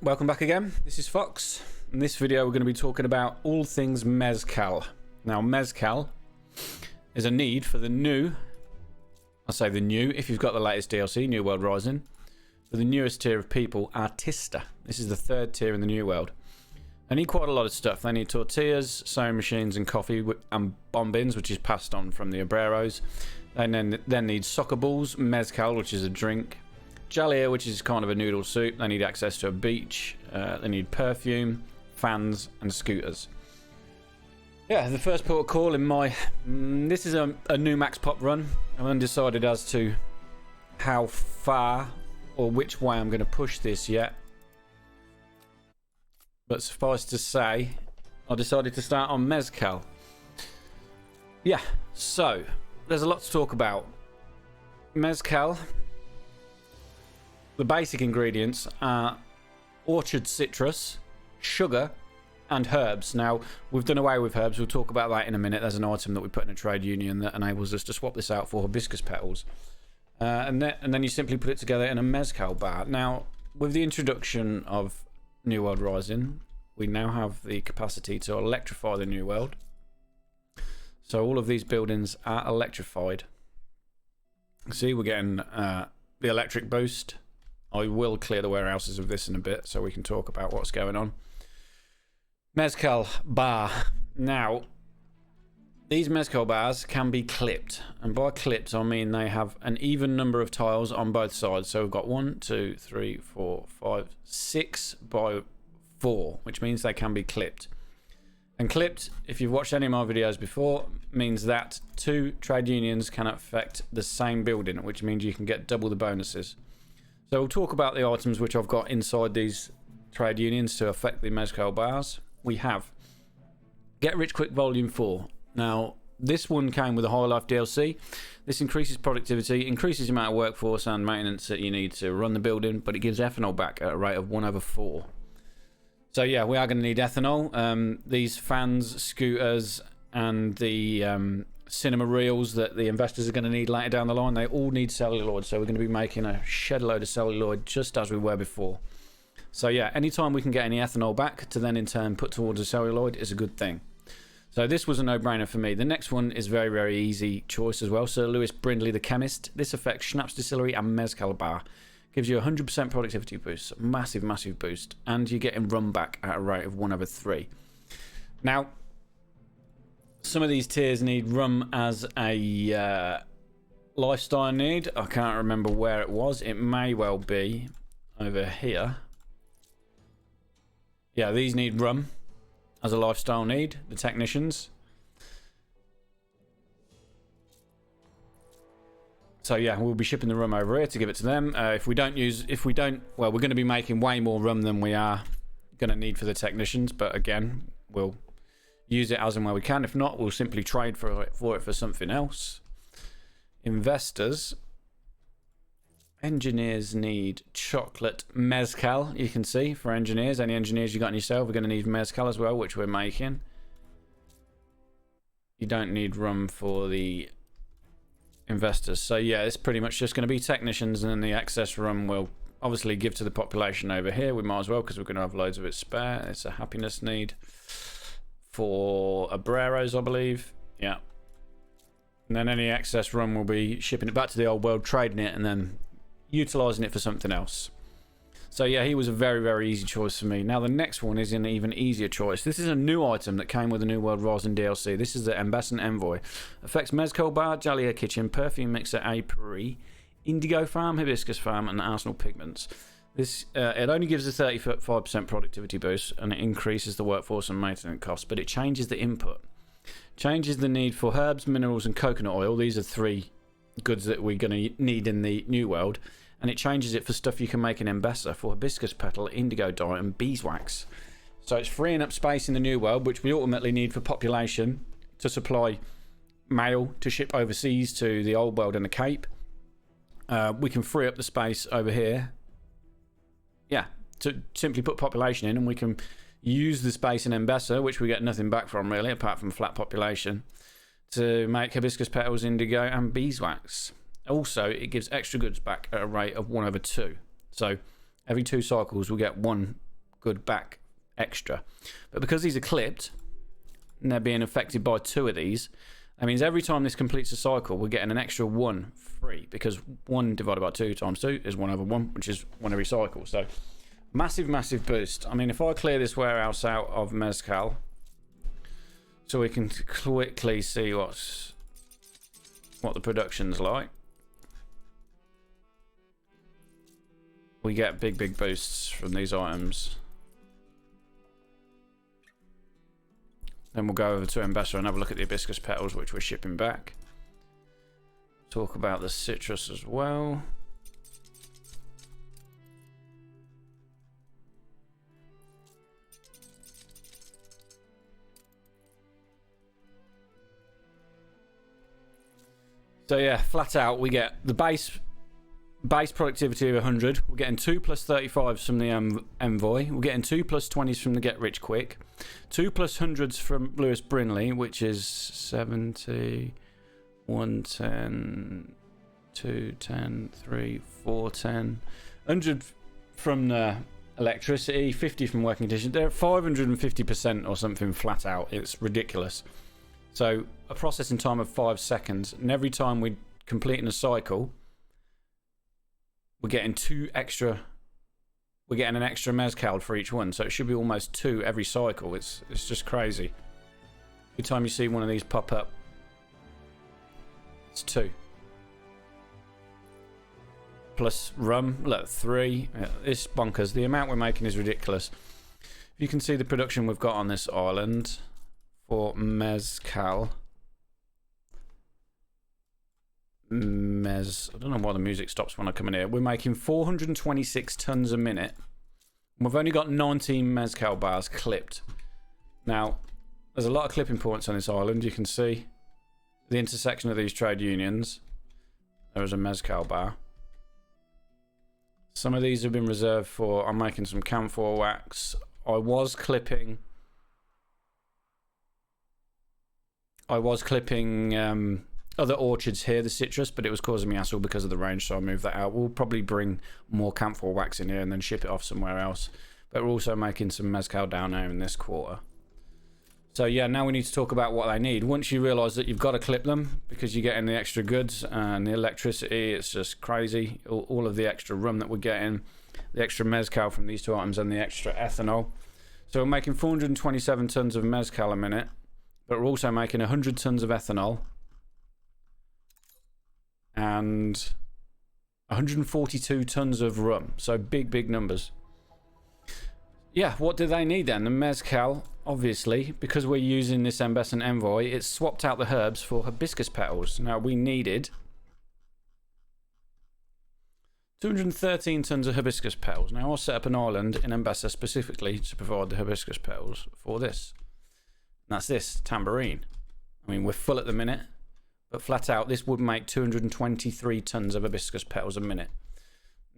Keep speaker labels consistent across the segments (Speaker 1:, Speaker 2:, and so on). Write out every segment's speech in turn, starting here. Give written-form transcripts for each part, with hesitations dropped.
Speaker 1: welcome back again. This is Fox. In this video we're going to be talking about all things Mezcal. Now Mezcal is a need for the new, I say the new, if you've got the latest DLC, New World Rising, for the newest tier of people, Artista. This is the third tier in the New World. They need quite a lot of stuff. They need tortillas, sewing machines and coffee and bombins, which is passed on from the obreros. They then need soccer balls, Mezcal, which is a drink, Jalea, which is kind of a noodle soup. They need access to a beach. They need perfume, fans, and scooters. Yeah, the first port of call in my... this is a new max pop run. I'm undecided as to how far or which way I'm going to push this yet. But suffice to say, I decided to start on Mezcal. Yeah, so there's a lot to talk about. Mezcal... The basic ingredients are orchard citrus, sugar, and herbs. Now, we've done away with herbs. We'll talk about that in a minute. There's an item that we put in a trade union that enables us to swap this out for hibiscus petals. And then you simply put it together in a mezcal bar. Now, with the introduction of New World Rising, we now have the capacity to electrify the New World. So all of these buildings are electrified. See, we're getting the electric boost. I will clear the warehouses of this in a bit so we can talk about what's going on. Mezcal bar. Now, these mezcal bars can be clipped. And by clipped, I mean they have an even number of tiles on both sides. So we've got 1, 2, 3, 4, 5, 6 by 4, which means they can be clipped. And clipped, if you've watched any of my videos before, means that 2 trade unions can affect the same building, which means you can get double the bonuses. So we'll talk about the items which I've got inside these trade unions to affect the mezcal bars. We have Get Rich Quick Volume 4. Now, this one came with a High Life DLC. This increases productivity, increases the amount of workforce and maintenance that you need to run the building, but it gives ethanol back at a rate of 1/4. So yeah, we are going to need ethanol. These fans, scooters, and the cinema reels that the investors are going to need later down the line, they all need celluloid, so we're going to be making a shed load of celluloid just as we were before. So yeah, anytime we can get any ethanol back to then in turn put towards the celluloid is a good thing. So this was a no-brainer for me. The next one is very, very easy choice as well. Sir Lewis Brindley the Chemist. This affects Schnapps Distillery and Mezcal Bar. Gives you a 100% productivity boost. Massive, massive boost. And you're getting rum back at a rate of 1/3. Now, some of these tiers need rum as a lifestyle need. I can't remember where it was. It may well be over here. Yeah, these need rum as a lifestyle need, the technicians. So yeah, we'll be shipping the rum over here to give it to them. Well, we're going to be making way more rum than we are going to need for the technicians. But again, we'll use it as and where we can. If not, we'll simply trade for it for something else. Investors. Engineers need chocolate mezcal. You can see for engineers, any engineers you got in yourself, we're going to need mezcal as well, which we're making. You don't need rum for the investors. So yeah, it's pretty much just going to be technicians, and then the excess rum we'll obviously give to the population over here. We might as well, because we're going to have loads of it spare. It's a happiness need for obreros, I believe. Yeah. And then any excess rum will be shipping it back to the old world, trading it, and then utilizing it for something else. So yeah, he was a very, very easy choice for me. Now the next one is an even easier choice. This is a new item that came with the New World Rising DLC. This is the Ambassador Envoy. Affects Mezcal Bar, Jalea Kitchen, Perfume Mixer, Apiary, Indigo Farm, Hibiscus Farm, and Arsenal Pigments. This it only gives a 35% productivity boost, and it increases the workforce and maintenance costs, but it changes the input. Changes the need for herbs, minerals, and coconut oil. These are 3 goods that we're going to need in the New World. And it changes it for stuff you can make in Embessa for hibiscus petal, indigo dye, and beeswax. So it's freeing up space in the New World, which we ultimately need for population to supply mail to ship overseas to the Old World and the Cape. We can free up the space over here. Yeah, to simply put population in, and we can use the space in Embessa, which we get nothing back from really, apart from flat population, to make hibiscus petals, indigo, and beeswax. Also, it gives extra goods back at a rate of 1/2. So every 2 cycles, we'll get 1 good back extra. But because these are clipped and they're being affected by 2 of these, that means every time this completes a cycle, we're getting an extra 1 free, because 1 divided by 2 times 2 is 1/1, which is 1 every cycle. So massive boost. I mean, if I clear this warehouse out of Mezcal so we can quickly see what the production's like, we get big boosts from these items. Then we'll go over to Embessa and have a look at the hibiscus petals, which we're shipping back. Talk about the citrus as well. So yeah, flat out, we get the base productivity of 100. We're getting 2 plus 35s from the Envoy. We're getting 2 plus 20s from the Get Rich Quick. 2 plus 100s from Lewis Brinley, which is 70, 110, 210, 3, 410. 100 from the electricity, 50 from working conditions. They're 550% or something flat out. It's ridiculous. So a processing time of 5 seconds, and every time we're completing a cycle, we're getting an extra Mezcal for each one. So it should be almost 2 every cycle. It's just crazy. Every time you see one of these pop up, it's 2. Plus rum, look, 3. It's bonkers. The amount we're making is ridiculous. You can see the production we've got on this island for Mezcal. I don't know why the music stops when I come in here. We're making 426 tons a minute. We've only got 19 Mezcal bars clipped. Now, there's a lot of clipping points on this island. You can see the intersection of these trade unions. There is a Mezcal bar. Some of these have been reserved for... I'm making some camphor wax. I was clipping other orchards here, the citrus, but it was causing me hassle because of the range, so I moved that out. We'll probably bring more camphor wax in here and then ship it off somewhere else. But we're also making some Mezcal down here in this quarter. So yeah, now we need to talk about what they need. Once you realise that you've got to clip them because you're getting the extra goods and the electricity, it's just crazy. All of the extra rum that we're getting, the extra Mezcal from these 2 items and the extra ethanol. So we're making 427 tons of Mezcal a minute, but we're also making 100 tons of ethanol and 142 tons of rum. So big numbers. Yeah, what do they need then? The Mezcal, obviously, because we're using this Embessa Envoy, it's swapped out the herbs for hibiscus petals. Now, we needed 213 tons of hibiscus petals. Now, I'll set up an island in Embessa specifically to provide the hibiscus petals for this. And that's this, tambourine. I mean, we're full at the minute, but flat out, this would make 223 tons of hibiscus petals a minute.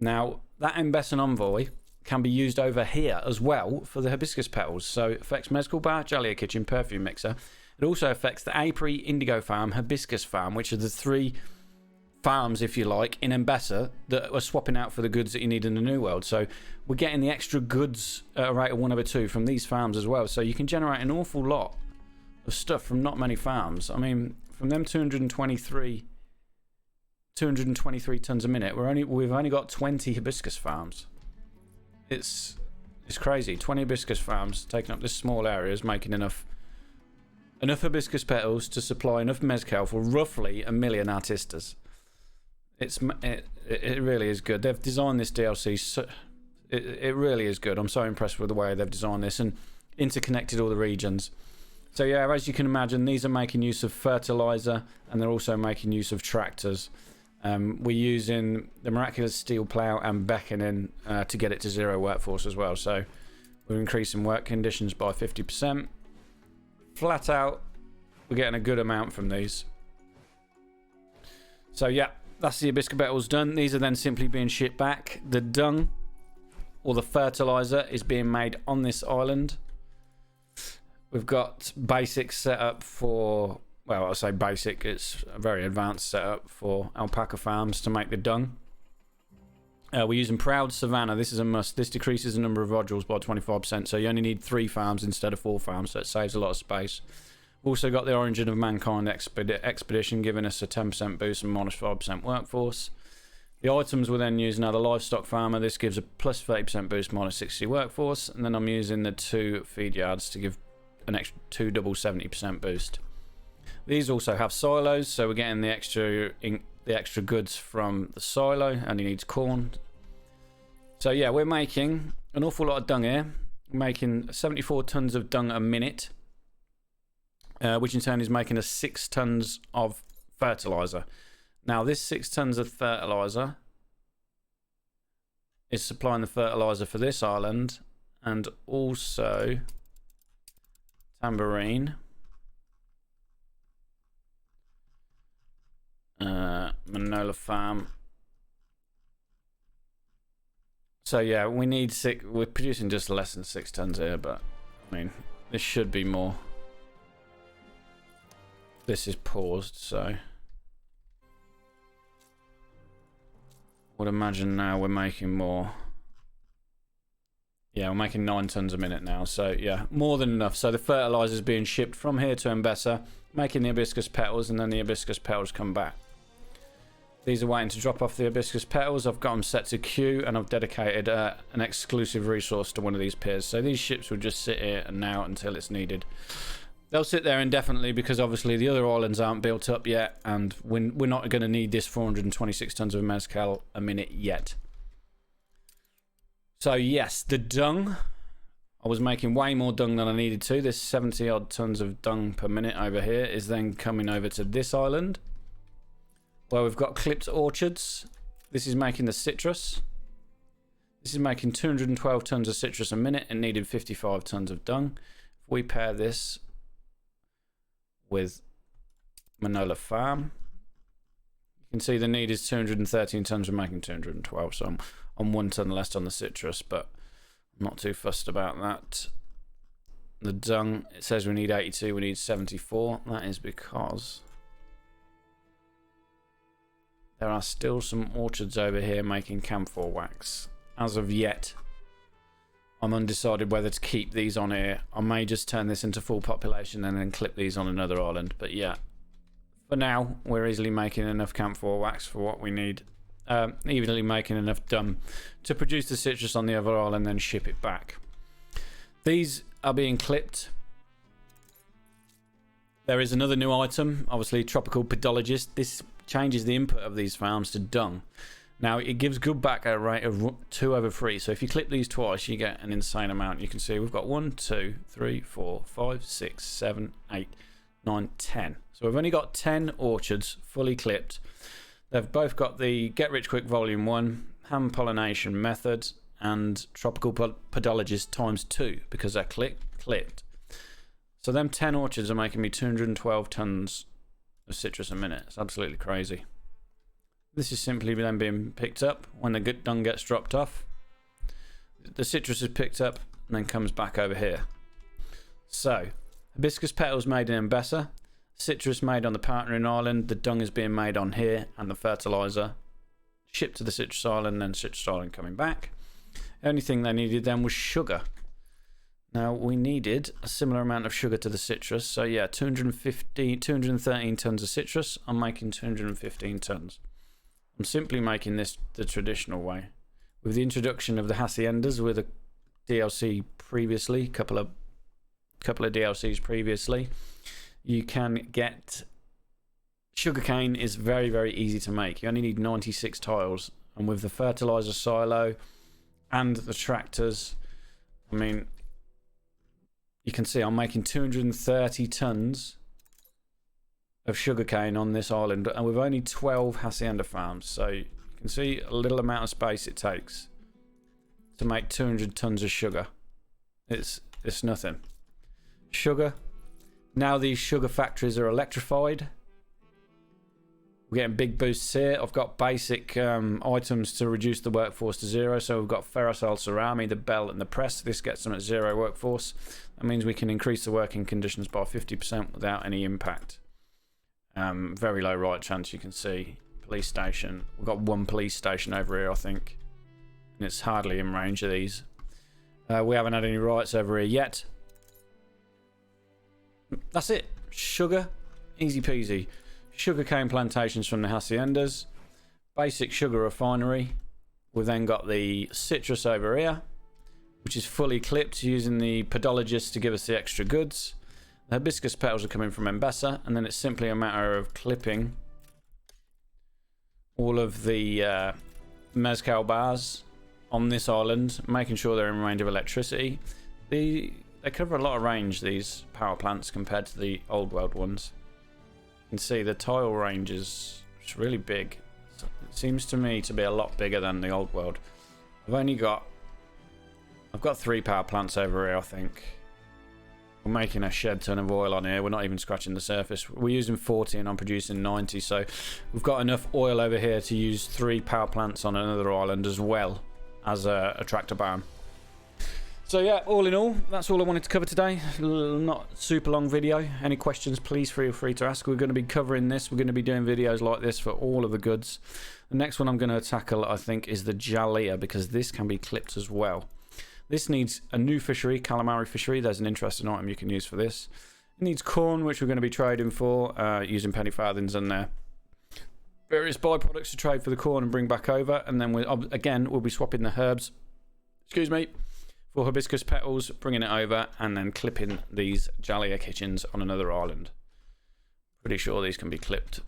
Speaker 1: Now, that Embessa Envoy can be used over here as well for the hibiscus petals. So it affects Mezcal Bar, Jalea Kitchen, Perfume Mixer. It also affects the Apiary, Indigo Farm, Hibiscus Farm, which are the 3 farms, if you like, in Embessa that are swapping out for the goods that you need in the New World. So we're getting the extra goods at a rate of 1/2 from these farms as well. So you can generate an awful lot of stuff from not many farms. I mean, from them 223 tons a minute, we've only got 20 hibiscus farms. It's crazy. 20 hibiscus farms taking up this small area is making enough hibiscus petals to supply enough Mezcal for roughly 1 million artistas. It really is good. They've designed this DLC. It really is good. I'm so impressed with the way they've designed this and interconnected all the regions. So yeah, as you can imagine, these are making use of fertilizer and they're also making use of tractors. We're using the Miraculous Steel Plough and beckoning to get it to 0 workforce as well. So we're increasing work conditions by 50%. Flat out, we're getting a good amount from these. So yeah, that's the hibiscus petals done. These are then simply being shipped back. The dung or the fertilizer is being made on this island. We've got basic setup for... Well, I'll say basic. It's a very advanced setup for alpaca farms to make the dung. We're using Proud Savannah. This is a must. This decreases the number of modules by 25%, so you only need 3 farms instead of 4 farms, so it saves a lot of space. Also got the Origin of Mankind Expedition, giving us a 10% boost and minus 5% workforce. The items we're then using are the Livestock Farmer. This gives a plus 30% boost, minus 60 workforce, and then I'm using the 2 Feed Yards to give an extra 2 double 70% boost. These also have silos, so we're getting the extra goods from the silo, and he needs corn. So yeah, we're making an awful lot of dung here. We're making 74 tons of dung a minute, which in turn is making us 6 tons of fertilizer. Now this 6 tons of fertilizer is supplying the fertilizer for this island, and also Tambourine, Manola Farm. So yeah, we need 6. We're producing just less than 6 tons here, but I mean, this should be more. This is paused, so would imagine now we're making more. Yeah, we're making 9 tons a minute now, so yeah, more than enough. So the fertilizer is being shipped from here to Mbessa, making the hibiscus petals, and then the hibiscus petals come back. These are waiting to drop off the hibiscus petals. I've got them set to queue, and I've dedicated an exclusive resource to one of these piers. So these ships will just sit here and now until it's needed. They'll sit there indefinitely because obviously the other islands aren't built up yet, and we're not going to need this 426 tons of mezcal a minute yet. So yes, the dung. I was making way more dung than I needed to. This 70 odd tons of dung per minute over here is then coming over to this island, where we've got clipped orchards. This is making the citrus. This is making 212 tons of citrus a minute and needed 55 tons of dung. If we pair this with Manola Farm, you can see the need is 213 tons. We're making 212, so I'm 1 ton less on the citrus, but I'm not too fussed about that. The dung, it says we need 82, we need 74. That is because there are still some orchards over here making camphor wax. As of yet, I'm undecided whether to keep these on here. I may just turn this into full population and then clip these on another island. But yeah, for now, we're easily making enough camphor wax for what we need. Evenly making enough dung to produce the citrus on the other island and then ship it back. These are being clipped. There is another new item, obviously Tropical Pedologist. This changes the input of these farms to dung. Now it gives good back at a rate of 2/3. So if you clip these twice, you get an insane amount. You can see we've got 1, 2, 3, 4, 5, 6, 7, 8, 9, 10. So we've only got 10 orchards fully clipped. They've both got the Get Rich Quick Volume 1, Hand Pollination Method, and Tropical Pedologist ×2 because they're clipped. So them 10 orchards are making me 212 tons of citrus a minute. It's absolutely crazy. This is simply then being picked up when the dung gets dropped off. The citrus is picked up and then comes back over here. So, hibiscus petals made in Mbessa, citrus made on the partnering island, the dung is being made on here, and the fertilizer shipped to the citrus island, and then citrus island coming back. The only thing they needed then was sugar. Now we needed a similar amount of sugar to the citrus, so yeah, 213 tons of citrus. I'm making 215 tons. I'm simply making this the traditional way. With the introduction of the haciendas with a DLC previously, couple of DLCs previously, you can get sugarcane is very, very easy to make. You only need 96 tiles, and with the fertilizer silo and the tractors, I mean, you can see I'm making 230 tons of sugarcane on this island, and with only 12 hacienda farms. So you can see a little amount of space it takes to make 200 tons of sugar. It's nothing. Sugar. Now these sugar factories are electrified. We're getting big boosts here. I've got basic items to reduce the workforce to 0. So we've got ferrocell cerami, the bell, and the press. This gets them at 0 workforce. That means we can increase the working conditions by 50% without any impact. Very low right chance, you can see. Police station. We've got 1 police station over here, I think. and it's hardly in range of these. We haven't had any riots over here yet. That's it. Sugar, easy peasy. Sugarcane plantations from the haciendas. Basic sugar refinery. We've then got the citrus over here, which is fully clipped using the podologist to give us the extra goods. The hibiscus petals are coming from Embessa, and then it's simply a matter of clipping all of the mezcal bars on this island, making sure they're in range of electricity. They cover a lot of range, these power plants, compared to the old world ones. You can see the tile range is really big. It seems to me to be a lot bigger than the old world. I've got 3 power plants over here, I think. We're making a shed ton of oil on here. We're not even scratching the surface. We're using 40 and I'm producing 90, so we've got enough oil over here to use 3 power plants on another island as well as a tractor barn. So yeah, all in all, that's all I wanted to cover today. Not super long video. Any questions, please feel free to ask. We're going to be covering this. We're going to be doing videos like this for all of the goods. The next one I'm going to tackle, I think, is the Jalea, because this can be clipped as well. This needs a new fishery, calamari fishery. There's an interesting item you can use for this. It needs corn, which we're going to be trading for, using penny farthings and various byproducts to trade for the corn and bring back over. And then we'll be swapping the herbs, excuse me, for hibiscus petals, bringing it over, and then clipping these Jalea kitchens on another island. Pretty sure these can be clipped.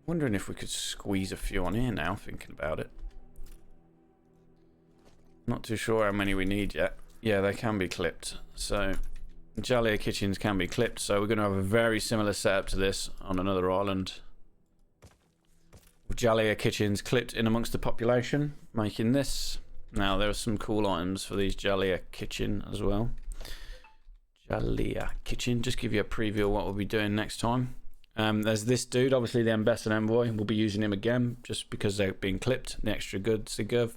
Speaker 1: Wondering if we could squeeze a few on here now, thinking about it. Not too sure how many we need yet. Yeah, they can be clipped. So Jalea kitchens can be clipped. So we're going to have a very similar setup to this on another island. Jalea kitchens clipped in amongst the population, making this. Now there are some cool items for these Jalea kitchen as well. Jalea kitchen, just give you a preview of what we'll be doing next time. There's this dude, obviously the ambassador envoy. We'll be using him again just because they're being clipped. The extra goods they give.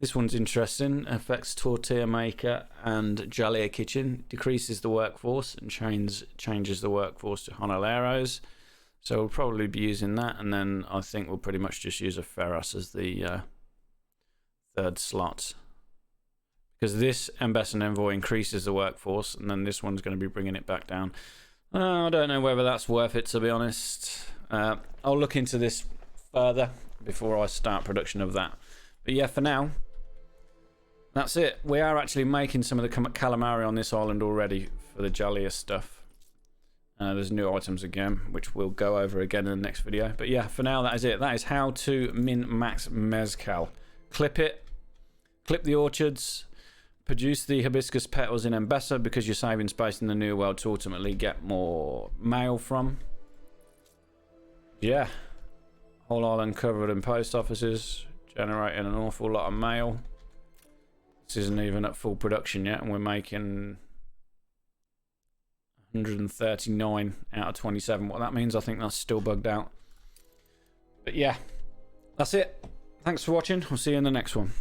Speaker 1: This one's interesting. Affects tortilla maker and Jalea kitchen. Decreases the workforce and changes the workforce to Honoleros. So we'll probably be using that, and then I think we'll pretty much just use a Ferros as the third slot. Because this ambassador envoy increases the workforce, and then this one's going to be bringing it back down. I don't know whether that's worth it, to be honest. I'll look into this further before I start production of that. But yeah, for now, that's it. We are actually making some of the calamari on this island already for the Jalea stuff. There's new items again, which we'll go over again in the next video. But yeah, for now, that is it. That is how to min-max Mezcal. Clip it, clip the orchards, produce the hibiscus petals in Embessa because you're saving space in the New World to ultimately get more mail from. Yeah. Whole island covered in post offices, generating an awful lot of mail. This isn't even at full production yet, and we're making 139 out of 27. What that means, I think that's still bugged out. But yeah, that's it. Thanks for watching. I'll see you in the next one.